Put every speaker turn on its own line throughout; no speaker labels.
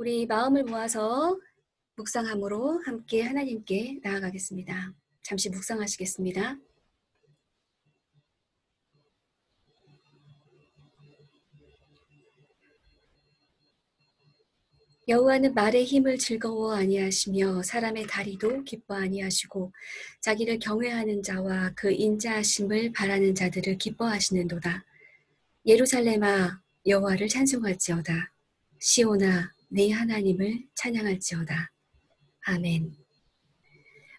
우리 마음을 모아서 묵상함으로 함께 하나님께 나아가겠습니다. 잠시 묵상하시겠습니다. 여호와는 말의 힘을 즐거워 아니하시며 사람의 다리도 기뻐 아니하시고 자기를 경외하는 자와 그 인자하심을 바라는 자들을 기뻐하시는도다. 예루살렘아 여호와를 찬송할지어다. 시온아 네 하나님을 찬양할지어다. 아멘.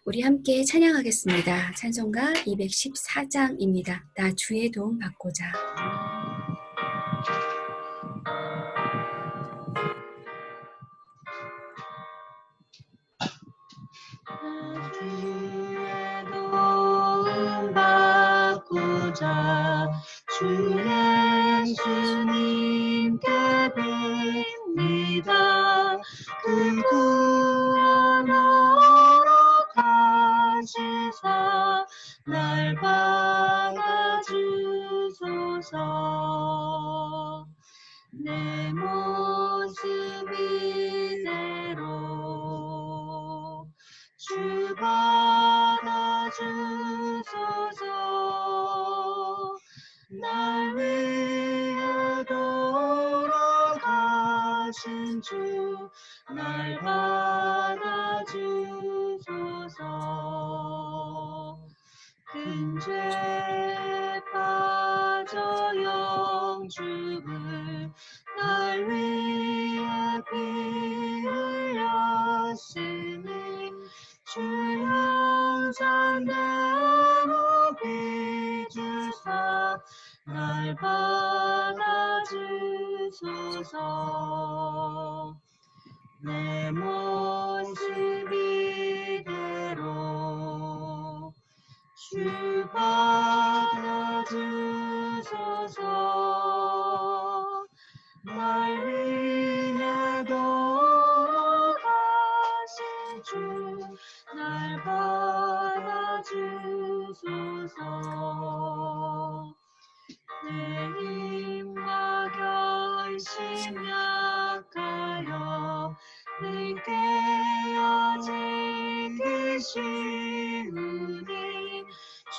우리 함께 찬양하겠습니다. 찬송가 214장입니다. 나 주의 도움 받고자.
주의 도움 받고자 주 예수님께 뵙니다. 그 구원하러 가시사 날 받아주소서. 내 모습 이대로 주 받아주소서. 날 위해 돌아가신 주 날 받아주소서. 큰 죄에 빠져 영죽을 날 위해 피 흘렸으니 주 형상대로 비주사 날 받아주소서. 내 모습 이대로 주 받아주소서. 날 위해 돌아가신 주 날 받아주소서. 내 힘과 결심 약하여 늘 깨어진 계시우니 주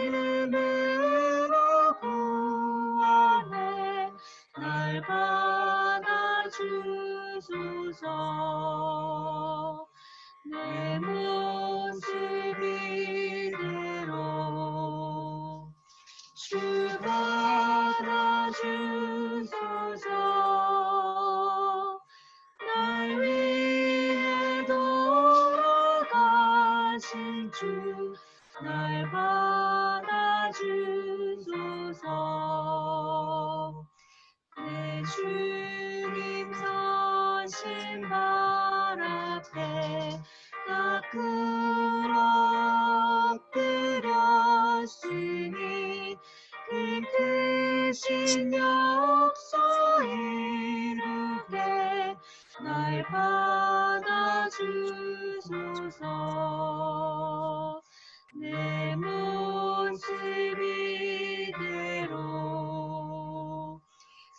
이름으로 구원해 날 받아주소서. 내 모습 이대로 주 받아주소서. 날 위해 돌아가신 주 날 받아주소서. 내 주님 서신 발 앞에 닦으러 엎드렸으니 그 크신 역사 이루게 날 받아주소서. 내 모습 이대로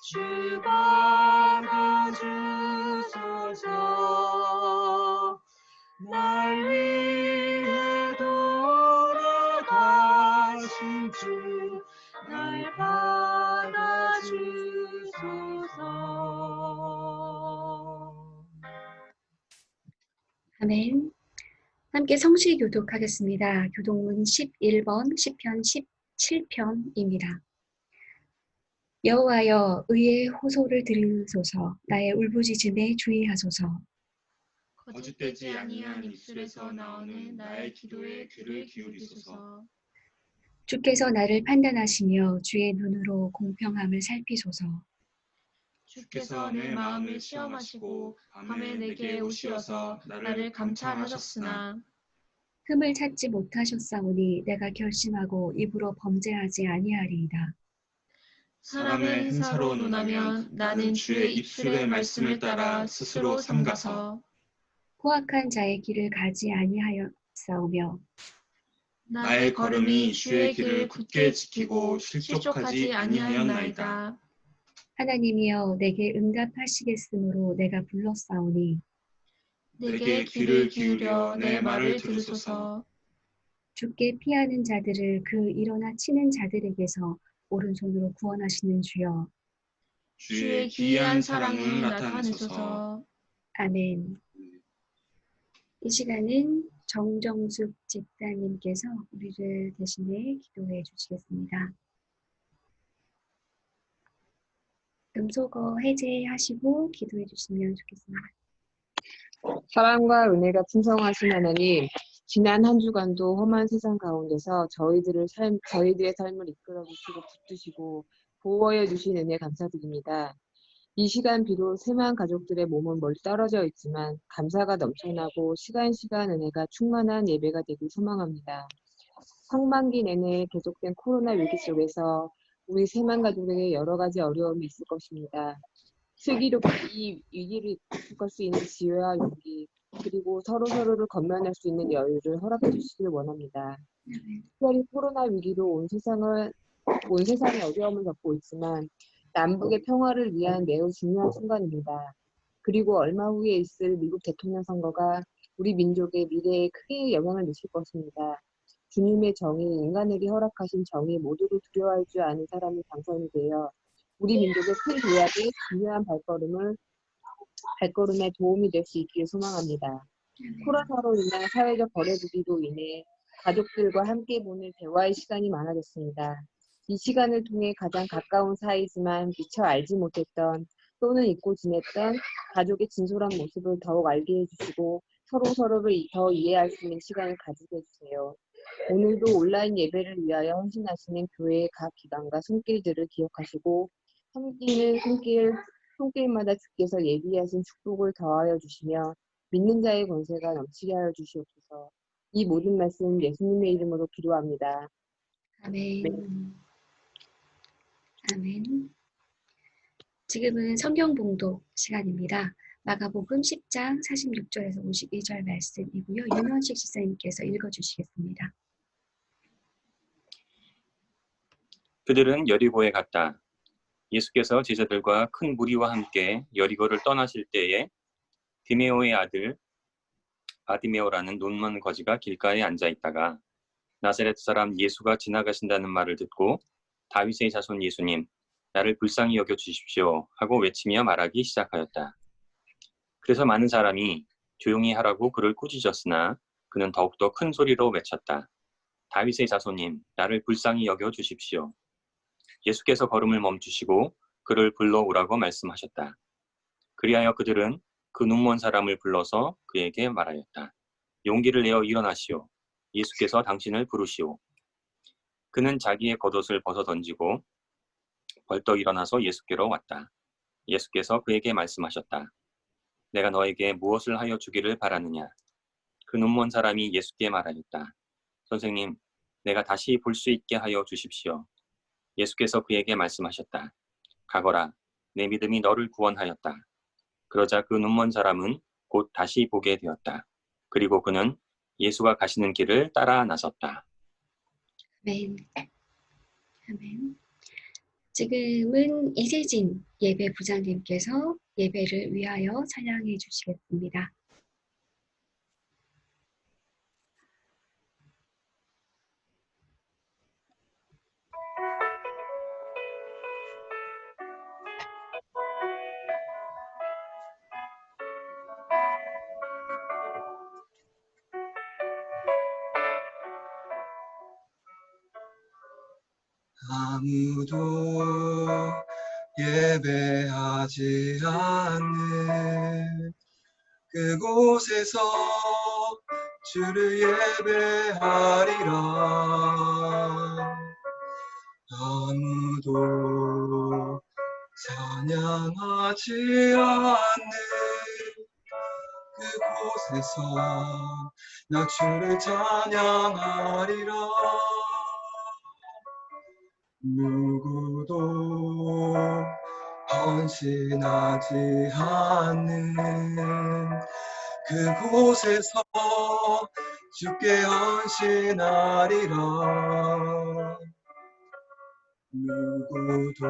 주 받아주소서. 날 위해 돌아가신 주 날 받아주소서.
아멘. 함께 성시 교독하겠습니다. 교독문 11번 시편 17편입니다. 여호와여 의의 호소를 들으소서. 나의 울부짖음에 주의하소서.
거짓되지 아니한 입술에서 나오는 나의 기도에 귀를 기울이소서.
주께서 나를 판단하시며 주의 눈으로 공평함을 살피소서.
주께서 내 마음을 시험하시고 밤에 내게 오시어서 나를 감찰하셨으나
흠을 찾지 못하셨사오니 내가 결심하고 입으로 범죄하지 아니하리이다.
사람의 행사로 논하면 나는 주의 입술의 말씀을 따라 스스로 삼가서
포악한 자의 길을 가지 아니하였사오며
나의 걸음이 주의 길을 굳게 지키고 실족하지 아니하였나이다.
하나님이여 내게 응답하시겠으므로 내가 불렀사오니
내게 귀를 기울여 내 말을 들으소서.
주께 피하는 자들을 그 일어나 치는 자들에게서 오른손으로 구원하시는 주여.
주의 기이한 사랑을 나타내소서.
아멘. 이 시간은 정정숙 집사님께서 우리를 대신해 기도해 주시겠습니다. 음소거 해제하시고 기도해 주시면 좋겠습니다.
사랑과 은혜가 풍성하신 하나님, 지난 한 주간도 험한 세상 가운데서 저희들의 삶을 이끌어 주시고 붙드시고 보호하여 주신 은혜 감사드립니다. 이 시간 비록 세만 가족들의 몸은 멀리 떨어져 있지만 감사가 넘쳐나고 시간 은혜가 충만한 예배가 되길 소망합니다. 상반기 내내 계속된 코로나 위기 속에서 우리 세만 가족에게 여러 가지 어려움이 있을 것입니다. 슬기롭게 이 위기를 극복할 수 있는 지혜와 용기, 그리고 서로를 건면할 수 있는 여유를 허락해 주시길 원합니다. 특별히 코로나 위기로 온 세상이 어려움을 겪고 있지만 남북의 평화를 위한 매우 중요한 순간입니다. 그리고 얼마 후에 있을 미국 대통령 선거가 우리 민족의 미래에 크게 영향을 미칠 것입니다. 주님의 정의, 인간에게 허락하신 정의 모두를 두려워할 줄 아는 사람이 당선이 되어 우리 민족의 큰 도약의 중요한 발걸음에 도움이 될 수 있기를 소망합니다. 코로나로 인한 사회적 거리두기로 인해 가족들과 함께 보낼 대화의 시간이 많아졌습니다. 이 시간을 통해 가장 가까운 사이지만 미처 알지 못했던 또는 잊고 지냈던 가족의 진솔한 모습을 더욱 알게 해주시고 서로를 더 이해할 수 있는 시간을 가지게 해주세요. 오늘도 온라인 예배를 위하여 헌신하시는 교회의 각 기관과 손길들을 기억하시고 섬기는 손길마다 주께서 예비하신 축복을 더하여 주시며 믿는 자의 권세가 넘치게 하여 주시옵소서. 이 모든 말씀 예수님의 이름으로 기도합니다.
아멘. 아멘. 지금은 성경 봉독 시간입니다. 마가복음 10장 46절에서 52절 말씀이고요. 윤원식 집사님께서 읽어주시겠습니다.
그들은 여리고에 갔다. 예수께서 제자들과 큰 무리와 함께 여리고를 떠나실 때에 디메오의 아들 바디메오라는 눈먼 거지가 길가에 앉아 있다가 나사렛 사람 예수가 지나가신다는 말을 듣고 다윗의 자손 예수님, 나를 불쌍히 여겨 주십시오 하고 외치며 말하기 시작하였다. 그래서 많은 사람이 조용히 하라고 그를 꾸짖었으나 그는 더욱더 큰 소리로 외쳤다. 다윗의 자손님, 나를 불쌍히 여겨 주십시오. 예수께서 걸음을 멈추시고 그를 불러오라고 말씀하셨다. 그리하여 그들은 그 눈먼 사람을 불러서 그에게 말하였다. 용기를 내어 일어나시오. 예수께서 당신을 부르시오. 그는 자기의 겉옷을 벗어 던지고 벌떡 일어나서 예수께로 왔다. 예수께서 그에게 말씀하셨다. 내가 너에게 무엇을 하여 주기를 바라느냐? 그 눈먼 사람이 예수께 말하였다. 선생님, 내가 다시 볼 수 있게 하여 주십시오. 예수께서 그에게 말씀하셨다. 가거라, 내 믿음이 너를 구원하였다. 그러자 그 눈먼 사람은 곧 다시 보게 되었다. 그리고 그는 예수가 가시는 길을 따라 나섰다.
아멘. 아멘. 지금은 이세진 예배 부장님께서 예배를 위하여 찬양해 주시겠습니다.
아무도 예배하지 않는 그곳에서 주를 예배하리라. 아무도 찬양하지 않는 그곳에서 나 주를 찬양하리라. 누구도 헌신하지 않는 그곳에서 주께 헌신하리라. 누구도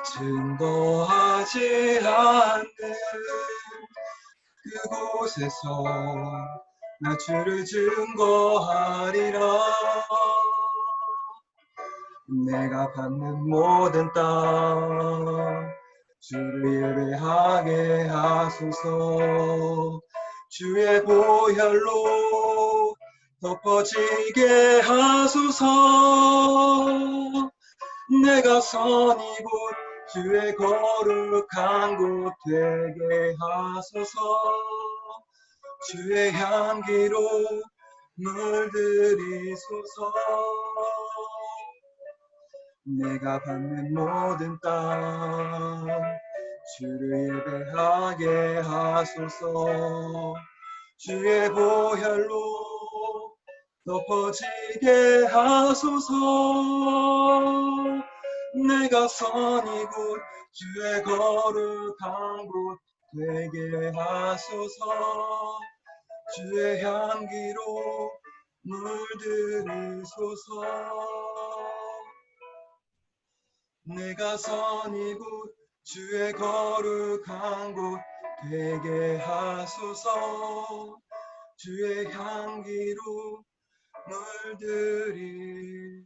증거하지 않는 그곳에서 나 주를 증거하리라. 내가 받는 모든 땅 주를 예배하게 하소서. 주의 보혈로 덮어지게 하소서. 내가 선 이곳 주의 거룩한 곳 되게 하소서. 주의 향기로 물들이소서. 내가 받는 모든 땅 주를 예배하게 하소서. 주의 보혈로 덮어지게 하소서. 내가 선 이곳 주의 거룩한 곳 되게 하소서. 주의 향기로 물들이소서. 내가 선 이곳 주의 거룩한 곳 되게 하소서. 주의 향기로 물들이소서.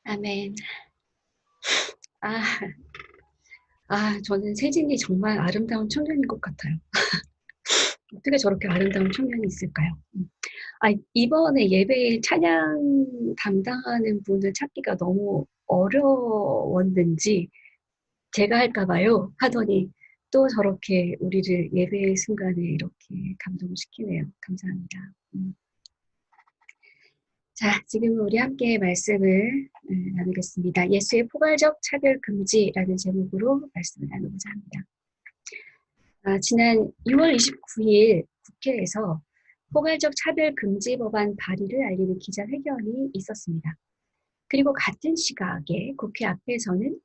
아멘. 저는 세진이 정말 아름다운 청년인 것 같아요. 어떻게 저렇게 아름다운 청년이 있을까요? 이번에 예배에 찬양 담당하는 분을 찾기가 너무 어려웠는지 제가 할까봐요 하더니 또 저렇게 우리를 예배의 순간에 이렇게 감동시키네요. 감사합니다. 자, 지금 우리 함께 말씀을 나누겠습니다. 예수의 포괄적 차별 금지라는 제목으로 말씀을 나누고자 합니다. 지난 6월 29일 국회에서 포괄적 차별 금지 법안 발의를 알리는 기자회견이 있었습니다. 그리고 같은 시각에 국회 앞에서는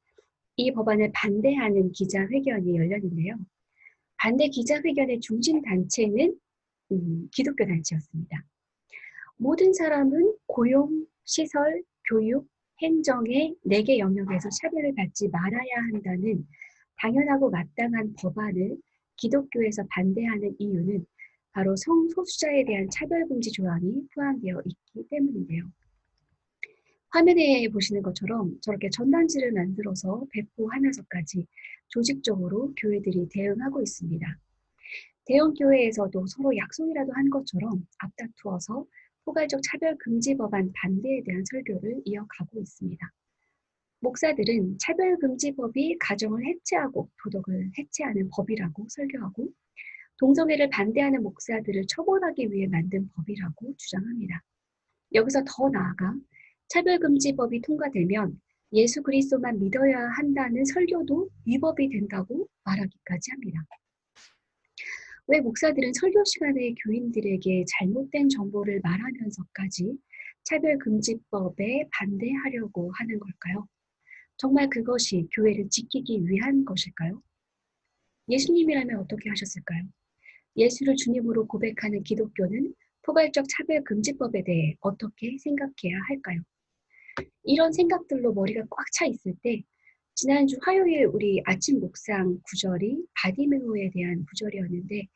이 법안을 반대하는 기자회견이 열렸는데요. 반대 기자회견의 중심 단체는 기독교 단체였습니다. 모든 사람은 고용, 시설, 교육, 행정의 4개 영역에서 차별을 받지 말아야 한다는 당연하고 마땅한 법안을 기독교에서 반대하는 이유는 바로 성소수자에 대한 차별금지 조항이 포함되어 있기 때문인데요. 화면에 보시는 것처럼 저렇게 전단지를 만들어서 배포하면서까지 조직적으로 교회들이 대응하고 있습니다. 대형 교회에서도 서로 약속이라도 한 것처럼 앞다투어서 포괄적 차별금지 법안 반대에 대한 설교를 이어가고 있습니다. 목사들은 차별금지법이 가정을 해체하고 도덕을 해체하는 법이라고 설교하고 동성애를 반대하는 목사들을 처벌하기 위해 만든 법이라고 주장합니다. 여기서 더 나아가 차별금지법이 통과되면 예수 그리스도만 믿어야 한다는 설교도 위법이 된다고 말하기까지 합니다. 왜 목사들은 설교 시간에 교인들에게 잘못된 정보를 말하면서까지 차별금지법에 반대하려고 하는 걸까요? 정말 그것이 교회를 지키기 위한 것일까요? 예수님이라면 어떻게 하셨을까요? 예수를 주님으로 고백하는 기독교는 포괄적 차별금지법에 대해 어떻게 생각해야 할까요? 이런 생각들로 머리가 꽉 차 있을 때 지난주 화요일 우리 아침 묵상 구절이 바디메오에 대한 구절이었는데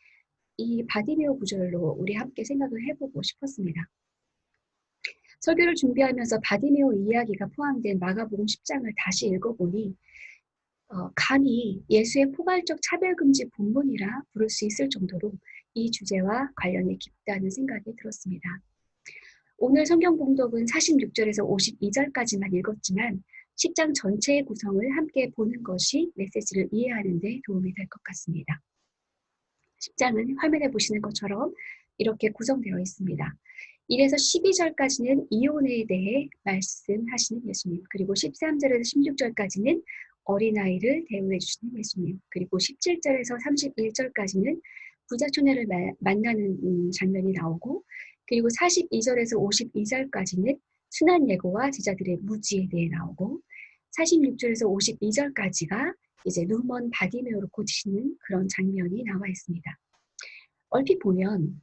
이 바디메오 구절로 우리 함께 생각을 해보고 싶었습니다. 설교를 준비하면서 바디메오 이야기가 포함된 마가복음 10장을 다시 읽어보니 감히 예수의 포괄적 차별금지 본문이라 부를 수 있을 정도로 이 주제와 관련이 깊다는 생각이 들었습니다. 오늘 성경 봉독은 46절에서 52절까지만 읽었지만 10장 전체의 구성을 함께 보는 것이 메시지를 이해하는 데 도움이 될 것 같습니다. 10장은 화면에 보시는 것처럼 이렇게 구성되어 있습니다. 1에서 12절까지는 이혼에 대해 말씀하시는 예수님, 그리고 13절에서 16절까지는 어린아이를 대우해 주시는 예수님, 그리고 17절에서 31절까지는 부자촌녀를 만나는 장면이 나오고, 그리고 42절에서 52절까지는 순한 예고와 제자들의 무지에 대해 나오고, 46절에서 52절까지가 이제 루먼 바디메오를 고치시는 그런 장면이 나와 있습니다. 얼핏 보면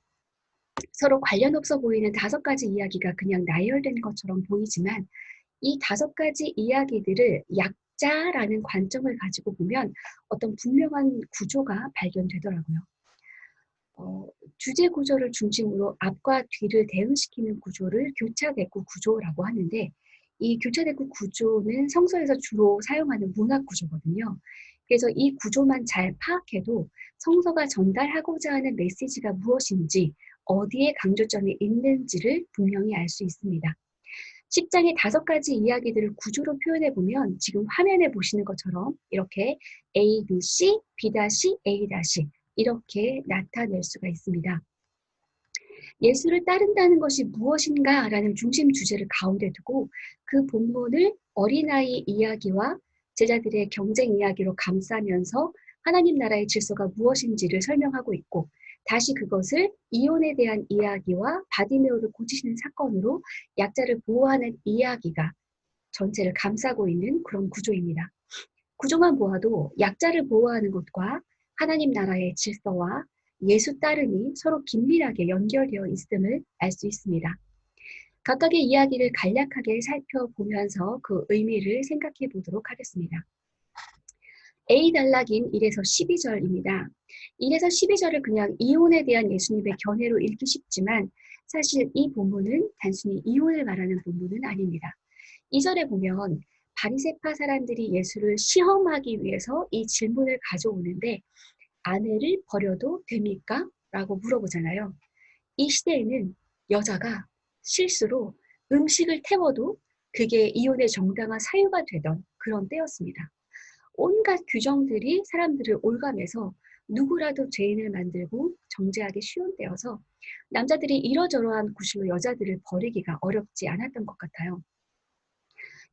서로 관련 없어 보이는 5가지 이야기가 그냥 나열된 것처럼 보이지만 이 5가지 이야기들을 약자라는 관점을 가지고 보면 어떤 분명한 구조가 발견되더라고요. 주제 구조를 중심으로 앞과 뒤를 대응시키는 구조를 교차대구 구조라고 하는데 이 교차대구 구조는 성서에서 주로 사용하는 문학 구조거든요. 그래서 이 구조만 잘 파악해도 성서가 전달하고자 하는 메시지가 무엇인지 어디에 강조점이 있는지를 분명히 알 수 있습니다. 10장의 5가지 이야기들을 구조로 표현해 보면 지금 화면에 보시는 것처럼 이렇게 A, B, C, B, A, 이렇게 나타낼 수가 있습니다. 예수를 따른다는 것이 무엇인가 라는 중심 주제를 가운데 두고 그 본문을 어린아이 이야기와 제자들의 경쟁 이야기로 감싸면서 하나님 나라의 질서가 무엇인지를 설명하고 있고 다시 그것을 이혼에 대한 이야기와 바디메오를 고치시는 사건으로 약자를 보호하는 이야기가 전체를 감싸고 있는 그런 구조입니다. 구조만 보아도 약자를 보호하는 것과 하나님 나라의 질서와 예수 따름이 서로 긴밀하게 연결되어 있음을 알 수 있습니다. 각각의 이야기를 간략하게 살펴보면서 그 의미를 생각해 보도록 하겠습니다. A 단락인 1에서 12절입니다. 1에서 12절을 그냥 이혼에 대한 예수님의 견해로 읽기 쉽지만 사실 이 본문은 단순히 이혼을 말하는 본문은 아닙니다. 2절에 보면 바리새파 사람들이 예수를 시험하기 위해서 이 질문을 가져오는데 아내를 버려도 됩니까? 라고 물어보잖아요. 이 시대에는 여자가 실수로 음식을 태워도 그게 이혼의 정당한 사유가 되던 그런 때였습니다. 온갖 규정들이 사람들을 올가매서 누구라도 죄인을 만들고 정죄하기 쉬운 때여서 남자들이 이러저러한 구실로 여자들을 버리기가 어렵지 않았던 것 같아요.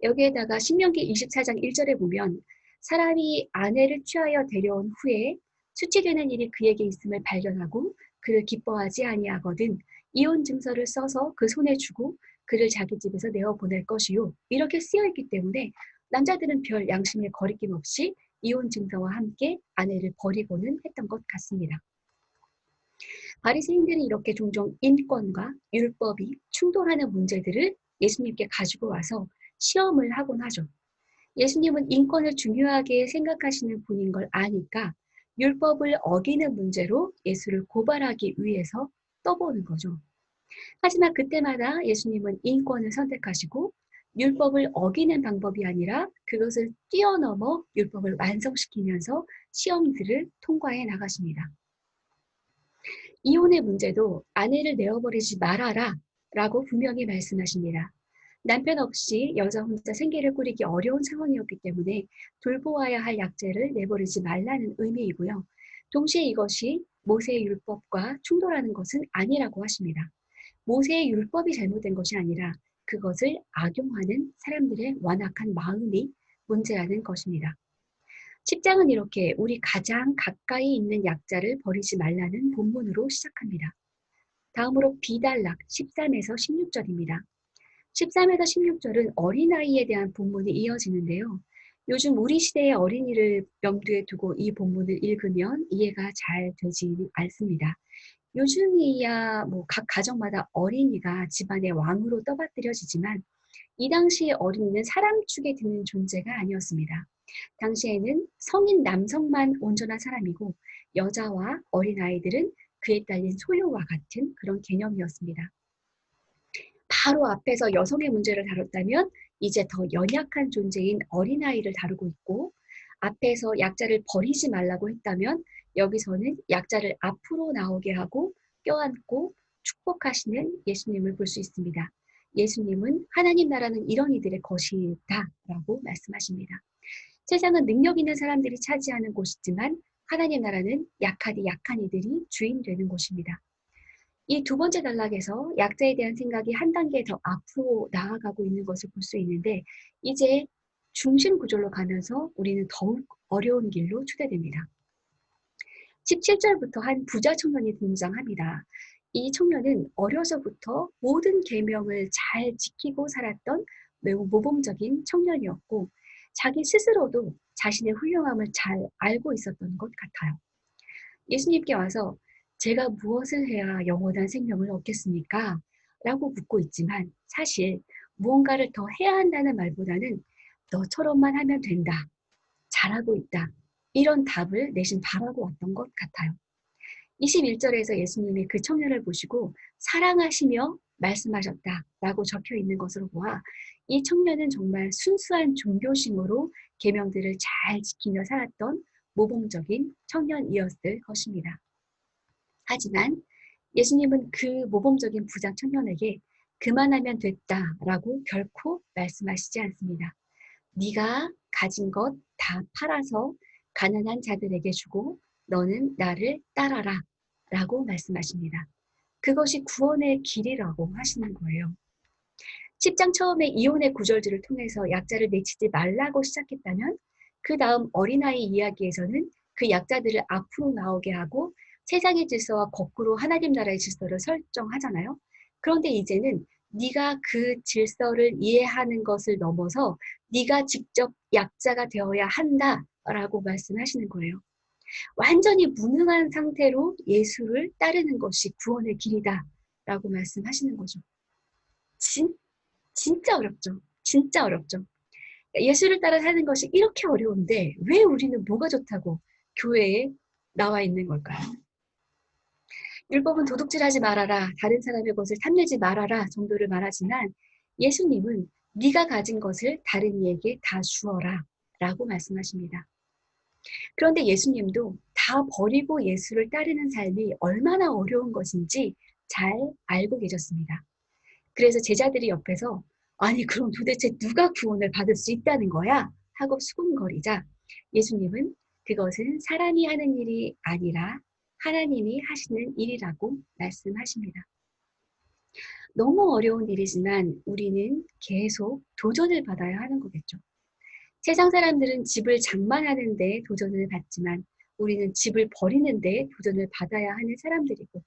여기에다가 신명기 24장 1절에 보면 사람이 아내를 취하여 데려온 후에 수치되는 일이 그에게 있음을 발견하고 그를 기뻐하지 아니하거든 이혼 증서를 써서 그 손에 주고 그를 자기 집에서 내어보낼 것이요. 이렇게 쓰여있기 때문에 남자들은 별 양심의 거리낌 없이 이혼 증서와 함께 아내를 버리고는 했던 것 같습니다. 바리새인들은 이렇게 종종 인권과 율법이 충돌하는 문제들을 예수님께 가지고 와서 시험을 하곤 하죠. 예수님은 인권을 중요하게 생각하시는 분인 걸 아니까 율법을 어기는 문제로 예수를 고발하기 위해서 떠보는 거죠. 하지만 그때마다 예수님은 인권을 선택하시고 율법을 어기는 방법이 아니라 그것을 뛰어넘어 율법을 완성시키면서 시험들을 통과해 나가십니다. 이혼의 문제도 아내를 내어버리지 말아라 라고 분명히 말씀하십니다. 남편 없이 여자 혼자 생계를 꾸리기 어려운 상황이었기 때문에 돌보아야 할 약자를 내버리지 말라는 의미이고요. 동시에 이것이 모세의 율법과 충돌하는 것은 아니라고 하십니다. 모세의 율법이 잘못된 것이 아니라 그것을 악용하는 사람들의 완악한 마음이 문제라는 것입니다. 10장은 이렇게 우리 가장 가까이 있는 약자를 버리지 말라는 본문으로 시작합니다. 다음으로 B단락 13에서 16절입니다. 13에서 16절은 어린아이에 대한 본문이 이어지는데요. 요즘 우리 시대의 어린이를 염두에 두고 이 본문을 읽으면 이해가 잘 되지 않습니다. 요즘이야 각 가정마다 어린이가 집안의 왕으로 떠받들여지지만 이 당시의 어린이는 사람 축에 드는 존재가 아니었습니다. 당시에는 성인 남성만 온전한 사람이고 여자와 어린아이들은 그에 딸린 소유와 같은 그런 개념이었습니다. 바로 앞에서 여성의 문제를 다뤘다면 이제 더 연약한 존재인 어린아이를 다루고 있고 앞에서 약자를 버리지 말라고 했다면 여기서는 약자를 앞으로 나오게 하고 껴안고 축복하시는 예수님을 볼 수 있습니다. 예수님은 하나님 나라는 이런 이들의 것이다라고 말씀하십니다. 세상은 능력 있는 사람들이 차지하는 곳이지만 하나님 나라는 약하디 약한 이들이 주인 되는 곳입니다. 이 두 번째 단락에서 약자에 대한 생각이 한 단계 더 앞으로 나아가고 있는 것을 볼 수 있는데 이제 중심 구조로 가면서 우리는 더욱 어려운 길로 추대됩니다. 17절부터 한 부자 청년이 등장합니다. 이 청년은 어려서부터 모든 계명을 잘 지키고 살았던 매우 모범적인 청년이었고 자기 스스로도 자신의 훌륭함을 잘 알고 있었던 것 같아요. 예수님께 와서 제가 무엇을 해야 영원한 생명을 얻겠습니까? 라고 묻고 있지만 사실 무언가를 더 해야 한다는 말보다는 너처럼만 하면 된다. 잘하고 있다. 이런 답을 내심 바라고 왔던 것 같아요. 21절에서 예수님이 그 청년을 보시고 사랑하시며 말씀하셨다라고 적혀 있는 것으로 보아 이 청년은 정말 순수한 종교심으로 계명들을 잘 지키며 살았던 모범적인 청년이었을 것입니다. 하지만 예수님은 그 모범적인 부자 청년에게 그만하면 됐다라고 결코 말씀하시지 않습니다. 네가 가진 것 다 팔아서 가난한 자들에게 주고 너는 나를 따라라 라고 말씀하십니다. 그것이 구원의 길이라고 하시는 거예요. 10장 처음에 이혼의 구절들을 통해서 약자를 내치지 말라고 시작했다면 그 다음 어린아이 이야기에서는 그 약자들을 앞으로 나오게 하고 세상의 질서와 거꾸로 하나님 나라의 질서를 설정하잖아요. 그런데 이제는 네가 그 질서를 이해하는 것을 넘어서 네가 직접 약자가 되어야 한다라고 말씀하시는 거예요. 완전히 무능한 상태로 예수를 따르는 것이 구원의 길이다라고 말씀하시는 거죠. 진짜 어렵죠. 진짜 어렵죠. 예수를 따라 사는 것이 이렇게 어려운데 왜 우리는 뭐가 좋다고 교회에 나와 있는 걸까요? 율법은 도둑질하지 말아라, 다른 사람의 것을 탐내지 말아라 정도를 말하지만 예수님은 네가 가진 것을 다른 이에게 다 주어라 라고 말씀하십니다. 그런데 예수님도 다 버리고 예수를 따르는 삶이 얼마나 어려운 것인지 잘 알고 계셨습니다. 그래서 제자들이 옆에서 아니 그럼 도대체 누가 구원을 받을 수 있다는 거야? 하고 수군거리자 예수님은 그것은 사람이 하는 일이 아니라 하나님이 하시는 일이라고 말씀하십니다. 너무 어려운 일이지만 우리는 계속 도전을 받아야 하는 거겠죠. 세상 사람들은 집을 장만하는 데 도전을 받지만 우리는 집을 버리는 데 도전을 받아야 하는 사람들이고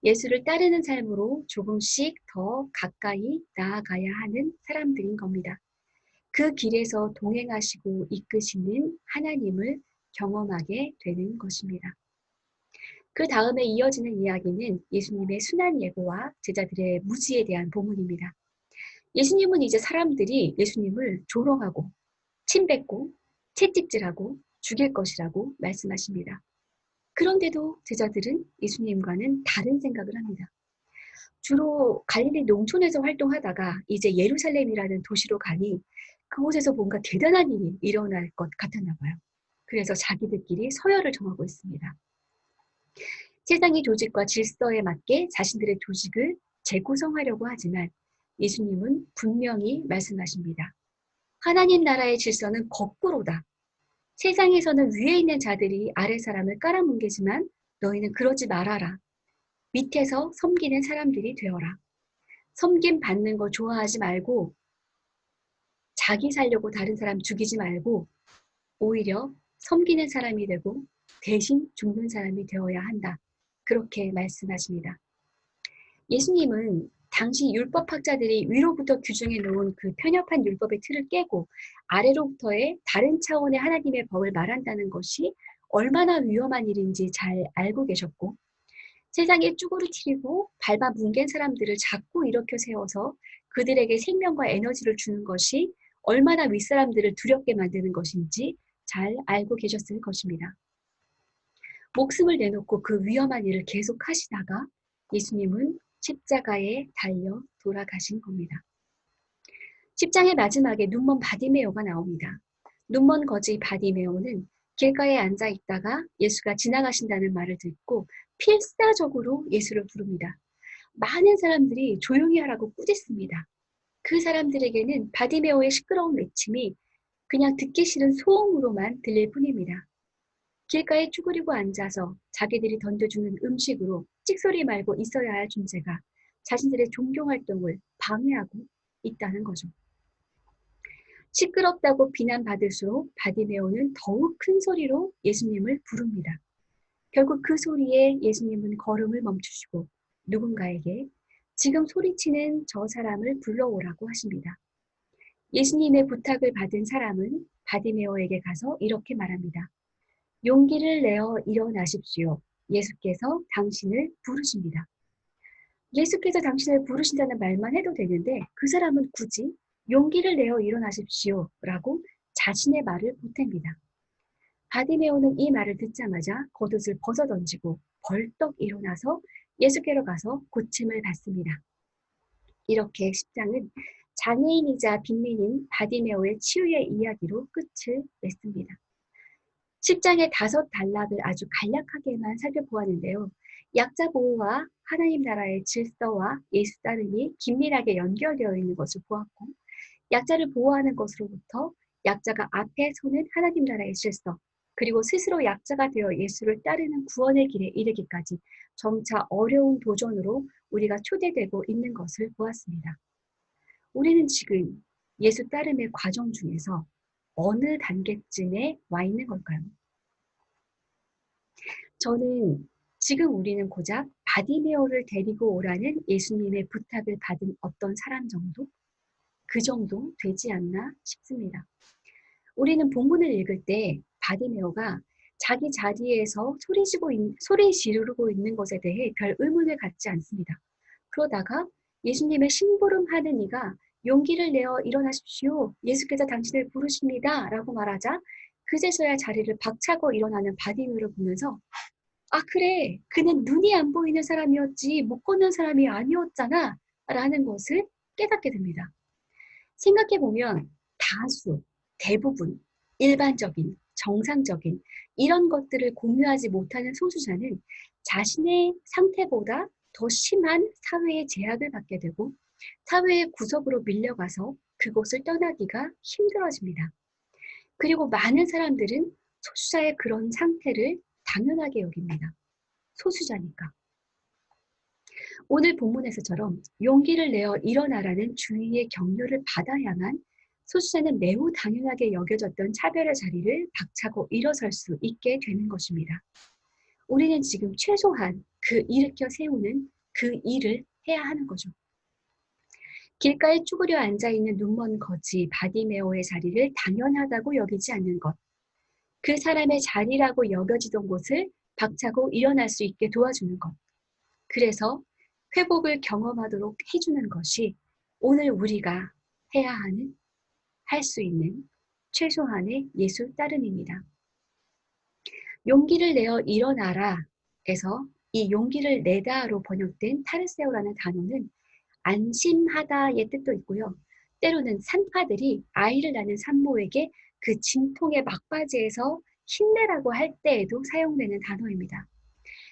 예수를 따르는 삶으로 조금씩 더 가까이 나아가야 하는 사람들인 겁니다. 그 길에서 동행하시고 이끄시는 하나님을 경험하게 되는 것입니다. 그 다음에 이어지는 이야기는 예수님의 순한 예고와 제자들의 무지에 대한 본문입니다. 예수님은 이제 사람들이 예수님을 조롱하고 침뱉고 채찍질하고 죽일 것이라고 말씀하십니다. 그런데도 제자들은 예수님과는 다른 생각을 합니다. 주로 갈릴리 농촌에서 활동하다가 이제 예루살렘이라는 도시로 가니 그곳에서 뭔가 대단한 일이 일어날 것 같았나 봐요. 그래서 자기들끼리 서열을 정하고 있습니다. 세상의 조직과 질서에 맞게 자신들의 조직을 재구성하려고 하지만 예수님은 분명히 말씀하십니다. 하나님 나라의 질서는 거꾸로다. 세상에서는 위에 있는 자들이 아래 사람을 깔아뭉개지만 너희는 그러지 말아라. 밑에서 섬기는 사람들이 되어라. 섬김 받는 거 좋아하지 말고 자기 살려고 다른 사람 죽이지 말고 오히려 섬기는 사람이 되고 대신 죽는 사람이 되어야 한다. 그렇게 말씀하십니다. 예수님은 당시 율법학자들이 위로부터 규정해 놓은 그 편협한 율법의 틀을 깨고 아래로부터의 다른 차원의 하나님의 법을 말한다는 것이 얼마나 위험한 일인지 잘 알고 계셨고 세상에 쭈구리 튀리고 밟아 뭉갠 사람들을 자꾸 일으켜 세워서 그들에게 생명과 에너지를 주는 것이 얼마나 윗사람들을 두렵게 만드는 것인지 잘 알고 계셨을 것입니다. 목숨을 내놓고 그 위험한 일을 계속 하시다가 예수님은 십자가에 달려 돌아가신 겁니다. 10장의 마지막에 눈먼 바디메오가 나옵니다. 눈먼 거지 바디메오는 길가에 앉아 있다가 예수가 지나가신다는 말을 듣고 필사적으로 예수를 부릅니다. 많은 사람들이 조용히 하라고 꾸짖습니다. 그 사람들에게는 바디메오의 시끄러운 외침이 그냥 듣기 싫은 소음으로만 들릴 뿐입니다. 길가에 쭈그리고 앉아서 자기들이 던져주는 음식으로 찍소리 말고 있어야 할 존재가 자신들의 종교활동을 방해하고 있다는 거죠. 시끄럽다고 비난받을수록 바디메오는 더욱 큰 소리로 예수님을 부릅니다. 결국 그 소리에 예수님은 걸음을 멈추시고 누군가에게 지금 소리치는 저 사람을 불러오라고 하십니다. 예수님의 부탁을 받은 사람은 바디메오에게 가서 이렇게 말합니다. 용기를 내어 일어나십시오. 예수께서 당신을 부르십니다. 예수께서 당신을 부르신다는 말만 해도 되는데 그 사람은 굳이 용기를 내어 일어나십시오 라고 자신의 말을 보탭니다. 바디메오는 이 말을 듣자마자 겉옷을 벗어던지고 벌떡 일어나서 예수께로 가서 고침을 받습니다. 이렇게 10장은 장애인이자 빈민인 바디메오의 치유의 이야기로 끝을 맺습니다. 10장의 5단락을 아주 간략하게만 살펴보았는데요. 약자 보호와 하나님 나라의 질서와 예수 따름이 긴밀하게 연결되어 있는 것을 보았고, 약자를 보호하는 것으로부터 약자가 앞에 서는 하나님 나라의 질서, 그리고 스스로 약자가 되어 예수를 따르는 구원의 길에 이르기까지 점차 어려운 도전으로 우리가 초대되고 있는 것을 보았습니다. 우리는 지금 예수 따름의 과정 중에서 어느 단계쯤에 와 있는 걸까요? 저는 지금 우리는 고작 바디메오를 데리고 오라는 예수님의 부탁을 받은 어떤 사람 정도? 그 정도 되지 않나 싶습니다. 우리는 본문을 읽을 때 바디메오가 자기 자리에서 소리 지르고 있는 것에 대해 별 의문을 갖지 않습니다. 그러다가 예수님의 심부름하는 이가 용기를 내어 일어나십시오. 예수께서 당신을 부르십니다. 라고 말하자 그제서야 자리를 박차고 일어나는 바디메오를 보면서 아 그래 그는 눈이 안 보이는 사람이었지 못 걷는 사람이 아니었잖아 라는 것을 깨닫게 됩니다. 생각해보면 다수, 대부분, 일반적인, 정상적인 이런 것들을 공유하지 못하는 소수자는 자신의 상태보다 더 심한 사회의 제약을 받게 되고 사회의 구석으로 밀려가서 그곳을 떠나기가 힘들어집니다. 그리고 많은 사람들은 소수자의 그런 상태를 당연하게 여깁니다. 소수자니까. 오늘 본문에서처럼 용기를 내어 일어나라는 주위의 격려를 받아야만 소수자는 매우 당연하게 여겨졌던 차별의 자리를 박차고 일어설 수 있게 되는 것입니다. 우리는 지금 최소한 그 일으켜 세우는 그 일을 해야 하는 거죠. 길가에 쭈그려 앉아있는 눈먼 거지 바디메오의 자리를 당연하다고 여기지 않는 것. 그 사람의 자리라고 여겨지던 곳을 박차고 일어날 수 있게 도와주는 것. 그래서 회복을 경험하도록 해주는 것이 오늘 우리가 해야 하는, 할 수 있는 최소한의 예수 따름입니다. 용기를 내어 일어나라 에서 이 용기를 내다로 번역된 타르세오라는 단어는 안심하다의 뜻도 있고요. 때로는 산파들이 아이를 낳는 산모에게 그 진통의 막바지에서 힘내라고 할 때에도 사용되는 단어입니다.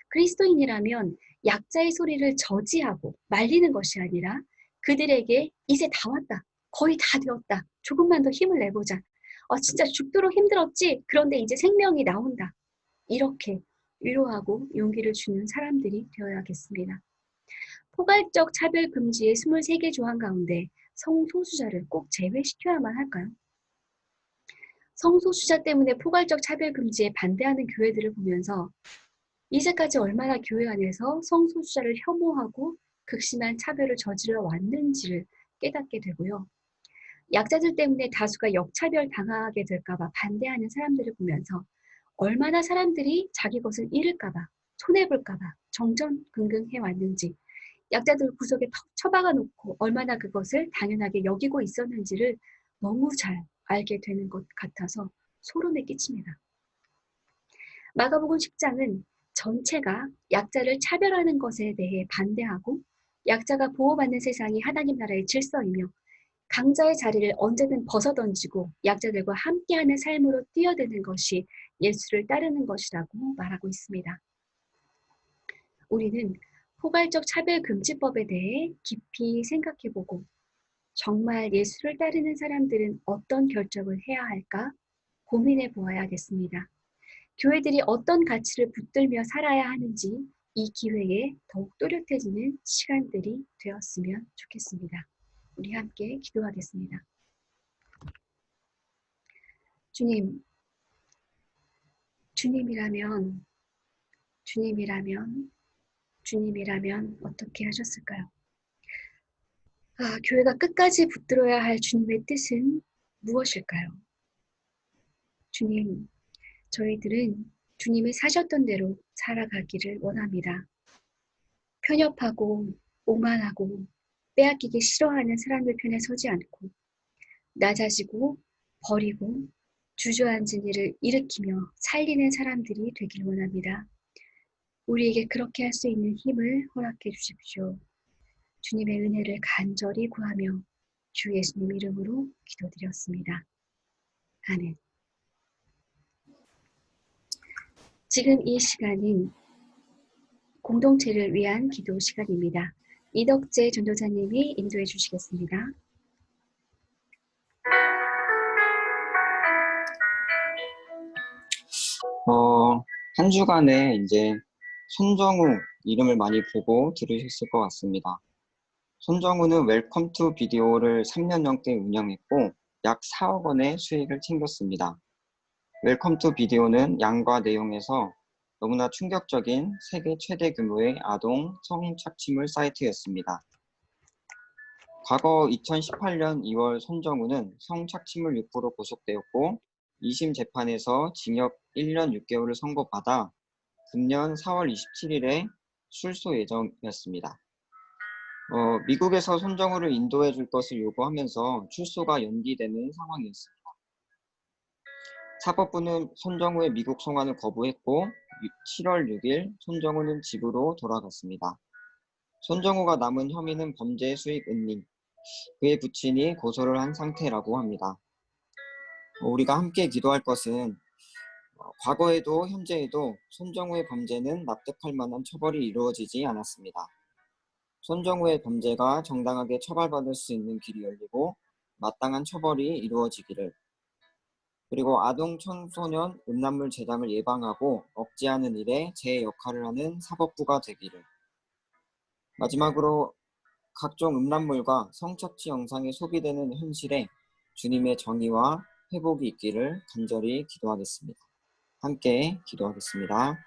그리스도인이라면 약자의 소리를 저지하고 말리는 것이 아니라 그들에게 이제 다 왔다. 거의 다 되었다. 조금만 더 힘을 내보자. 진짜 죽도록 힘들었지? 그런데 이제 생명이 나온다. 이렇게 위로하고 용기를 주는 사람들이 되어야겠습니다. 포괄적 차별 금지의 23개 조항 가운데 성소수자를 꼭 제외시켜야만 할까요? 성소수자 때문에 포괄적 차별 금지에 반대하는 교회들을 보면서 이제까지 얼마나 교회 안에서 성소수자를 혐오하고 극심한 차별을 저질러 왔는지를 깨닫게 되고요. 약자들 때문에 다수가 역차별 당하게 될까봐 반대하는 사람들을 보면서 얼마나 사람들이 자기 것을 잃을까봐, 손해볼까봐 정전긍긍 해왔는지, 약자들 구석에 턱 처박아 놓고 얼마나 그것을 당연하게 여기고 있었는지를 너무 잘 알게 되는 것 같아서 소름에 끼칩니다. 마가복음 10장은 전체가 약자를 차별하는 것에 대해 반대하고 약자가 보호받는 세상이 하나님 나라의 질서이며 강자의 자리를 언제든 벗어던지고 약자들과 함께하는 삶으로 뛰어드는 것이 예수를 따르는 것이라고 말하고 있습니다. 우리는 포괄적 차별금지법에 대해 깊이 생각해보고 정말 예수를 따르는 사람들은 어떤 결정을 해야 할까 고민해 보아야겠습니다. 교회들이 어떤 가치를 붙들며 살아야 하는지 이 기회에 더욱 또렷해지는 시간들이 되었으면 좋겠습니다. 우리 함께 기도하겠습니다. 주님, 주님이라면 어떻게 하셨을까요? 교회가 끝까지 붙들어야 할 주님의 뜻은 무엇일까요? 주님, 저희들은 주님이 사셨던 대로 살아가기를 원합니다. 편협하고 오만하고 빼앗기기 싫어하는 사람들 편에 서지 않고 낮아지고 버리고 주저앉은 일을 일으키며 살리는 사람들이 되길 원합니다. 우리에게 그렇게 할 수 있는 힘을 허락해 주십시오. 주님의 은혜를 간절히 구하며 주 예수님 이름으로 기도드렸습니다. 아멘. 지금 이 시간은 공동체를 위한 기도 시간입니다. 이덕재 전도사님이 인도해 주시겠습니다.
한 주간에 이제 손정우 이름을 많이 보고 들으셨을 것 같습니다. 손정우는 웰컴 투 비디오를 3년 넘게 운영했고 약 4억 원의 수익을 챙겼습니다. 웰컴 투 비디오는 양과 내용에서 너무나 충격적인 세계 최대 규모의 아동 성착취물 사이트였습니다. 과거 2018년 2월 손정우는 성착취물 유포로 구속되었고 2심 재판에서 징역 1년 6개월을 선고받아 금년 4월 27일에 출소 예정이었습니다. 미국에서 손정우를 인도해 줄 것을 요구하면서 출소가 연기되는 상황이었습니다. 사법부는 손정우의 미국 송환을 거부했고 7월 6일 손정우는 집으로 돌아갔습니다. 손정우가 남은 혐의는 범죄 수익 은닉, 그의 부친이 고소를 한 상태라고 합니다. 우리가 함께 기도할 것은 과거에도 현재에도 손정우의 범죄는 납득할 만한 처벌이 이루어지지 않았습니다. 손정우의 범죄가 정당하게 처벌받을 수 있는 길이 열리고 마땅한 처벌이 이루어지기를, 그리고 아동 청소년 음란물 제작을 예방하고 억제하는 일에 제 역할을 하는 사법부가 되기를, 마지막으로 각종 음란물과 성착취 영상이 소비되는 현실에 주님의 정의와 회복이 있기를 간절히 기도하겠습니다. 함께 기도하겠습니다.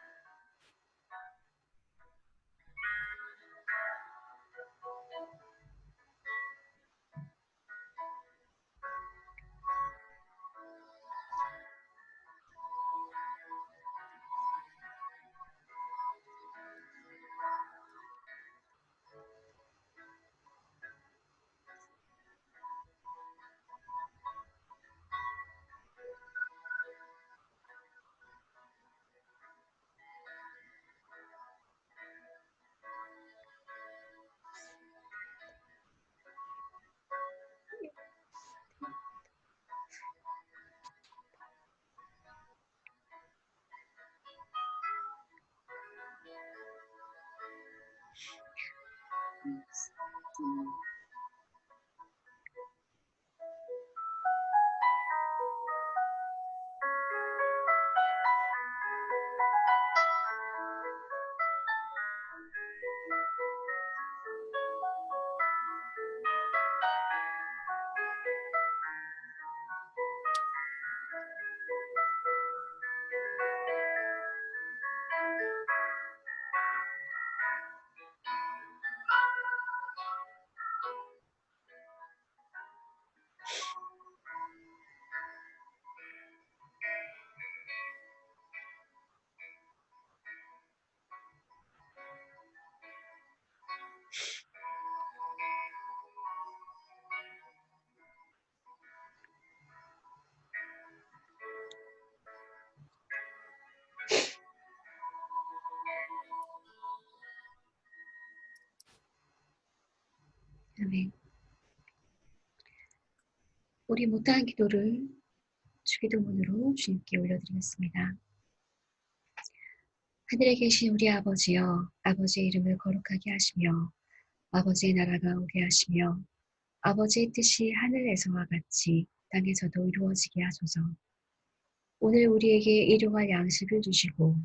아멘. 우리 못다한 기도를 주기도문으로 주님께 올려드리겠습니다. 하늘에 계신 우리 아버지여, 아버지의 이름을 거룩하게 하시며 아버지의 나라가 오게 하시며 아버지의 뜻이 하늘에서와 같이 땅에서도 이루어지게 하소서. 오늘 우리에게 일용할 양식을 주시고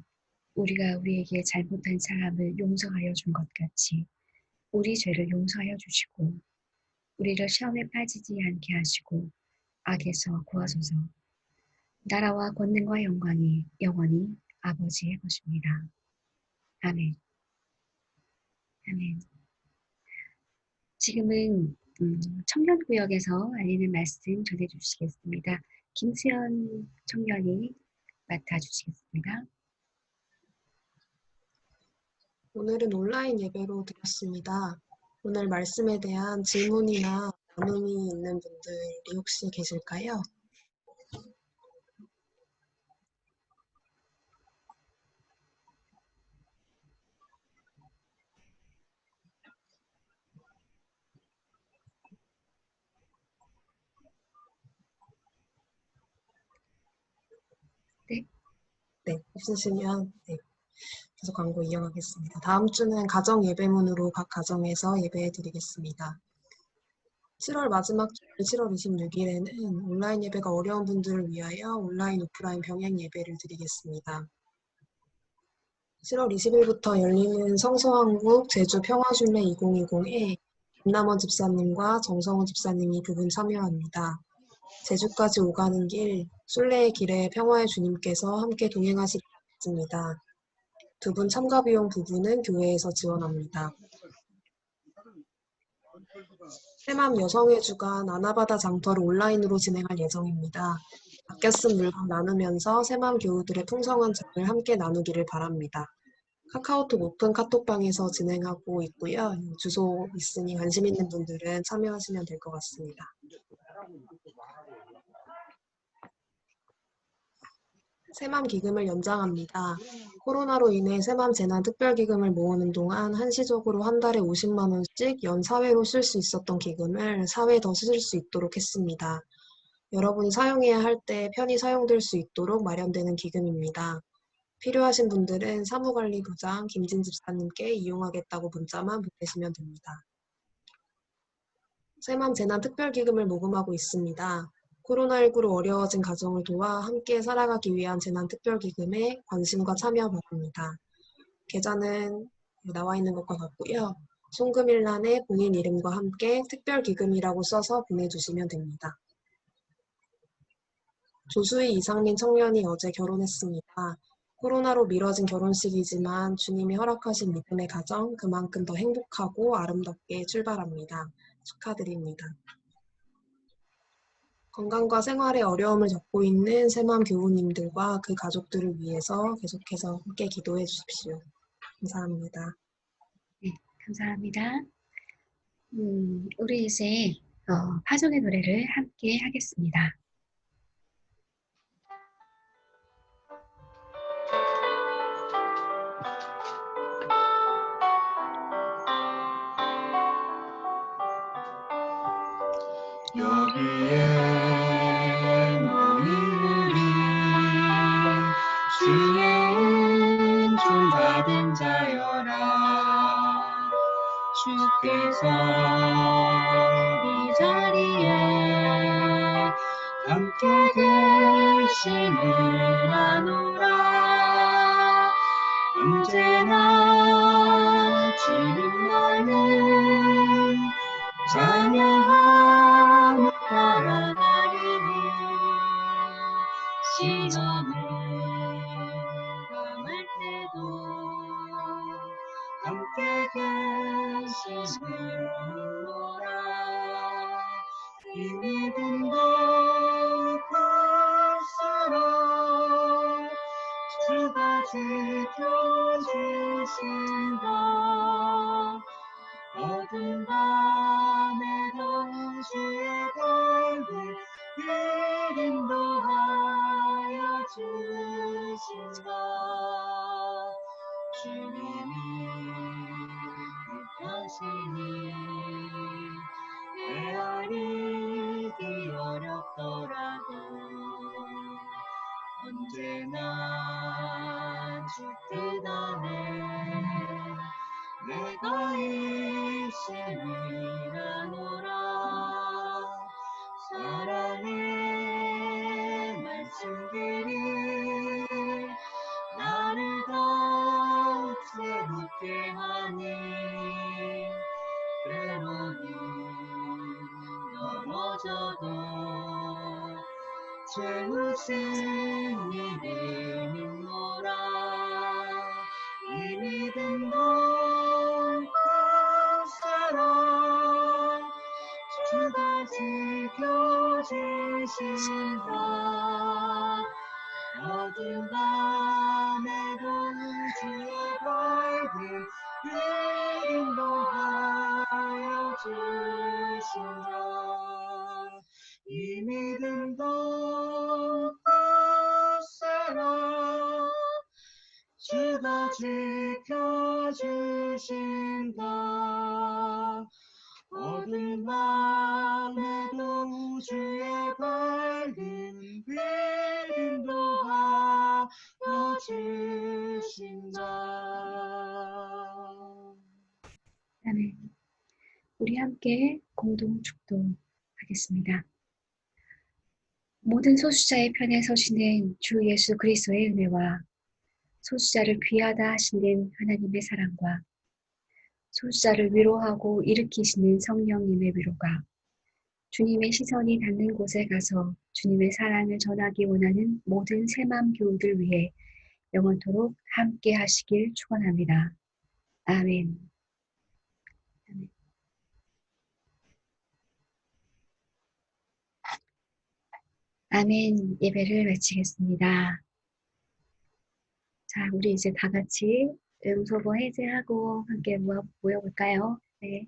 우리가 우리에게 잘못한 사람을 용서하여 준 것 같이 우리 죄를 용서하여 주시고 우리를 시험에 빠지지 않게 하시고 악에서 구하소서. 나라와 권능과 영광이 영원히 아버지의 것입니다. 아멘. 아멘. 지금은 청년구역에서 알리는 말씀 전해주시겠습니다. 김수연 청년이 맡아주시겠습니다.
오늘은 온라인 예배로 드렸습니다. 오늘 말씀에 대한 질문이나 나눔이 있는 분들이 혹시 계실까요?
네.
네, 없으시면 네, 계속 광고 이어가겠습니다. 다음 주는 가정 예배문으로 각 가정에서 예배해 드리겠습니다. 7월 마지막 주일 7월 26일에는 온라인 예배가 어려운 분들을 위하여 온라인 오프라인 병행 예배를 드리겠습니다. 7월 20일부터 열리는 성서한국 제주 평화순례 2020에 김남원 집사님과 정성훈 집사님이 두 분 참여합니다. 제주까지 오가는 길, 순례의 길에 평화의 주님께서 함께 동행하시길 바랍니다. 두 분 참가 비용 부분은 교회에서 지원합니다. 새맘 여성의 주간 아나바다 장터를 온라인으로 진행할 예정입니다. 아껴 쓴 물건 나누면서 새맘 교우들의 풍성한 장을 함께 나누기를 바랍니다. 카카오톡 오픈 카톡방에서 진행하고 있고요. 주소 있으니 관심 있는 분들은 참여하시면 될 것 같습니다. 새맘 기금을 연장합니다. 코로나로 인해 새맘 재난 특별기금을 모으는 동안 한시적으로 한 달에 50만 원씩 연 사회로 쓸 수 있었던 기금을 사회에 더 쓸 수 있도록 했습니다. 여러분이 사용해야 할 때 편히 사용될 수 있도록 마련되는 기금입니다. 필요하신 분들은 사무관리부장 김진 집사님께 이용하겠다고 문자만 보내시면 됩니다. 새맘 재난 특별기금을 모금하고 있습니다. 코로나19로 어려워진 가정을 도와 함께 살아가기 위한 재난특별기금에 관심과 참여 바랍니다. 계좌는 나와 있는 것과 같고요. 송금일란에 본인 이름과 함께 특별기금이라고 써서 보내주시면 됩니다. 조수희 이상민 청년이 어제 결혼했습니다. 코로나로 미뤄진 결혼식이지만 주님이 허락하신 믿음의 가정 그만큼 더 행복하고 아름답게 출발합니다. 축하드립니다. 건강과 생활에 어려움을 겪고 있는 새맘 교우님들과 그 가족들을 위해서 계속해서 함께 기도해 주십시오. 감사합니다.
네, 감사합니다. 우리 이제 파송의 노래를 함께 하겠습니다.
여기에 모인 우리 주의 은총 받은 자여라. 주께서 이 자리에 함께 계심을 아노라. 언제나 주님 나는 찬양하며 따라가리니 시험을 당할 때도 함께 계심을 믿노라. 이 믿음도 그 사랑 주가 지켜주신다. 어두운 밤에도 주의 밝은 빛 인도하여 주신다. 주님이 하시니 헤아리기 어렵더라도 언제나 주 뜻 안에 내가 있음이라노라. 사랑의 말씀들이 나를 더욱 새롭게 하니 때로는 넘어져도 죄우신 일이 믿노라. 이 믿음도 그 사랑 주가 지켜주신다. 어두운 밤에도 주의 밝은
주신다. 이 믿음도 굳세나 주가 지켜주신다. 어두운 밤에도 주의 밝은 빛 인도하여 주신다.
아멘. 우리 함께 공동 축도하겠습니다. 모든 소수자의 편에 서시는 주 예수 그리스도의 은혜와 소수자를 귀하다 하시는 하나님의 사랑과 소수자를 위로하고 일으키시는 성령님의 위로가 주님의 시선이 닿는 곳에 가서 주님의 사랑을 전하기 원하는 모든 새마음 교우들 위해 영원토록 함께 하시길 축원합니다. 아멘. 아멘. 아멘. 예배를 마치겠습니다. 자, 우리 이제 다 같이 음소거 해제하고 함께 모여볼까요? 네.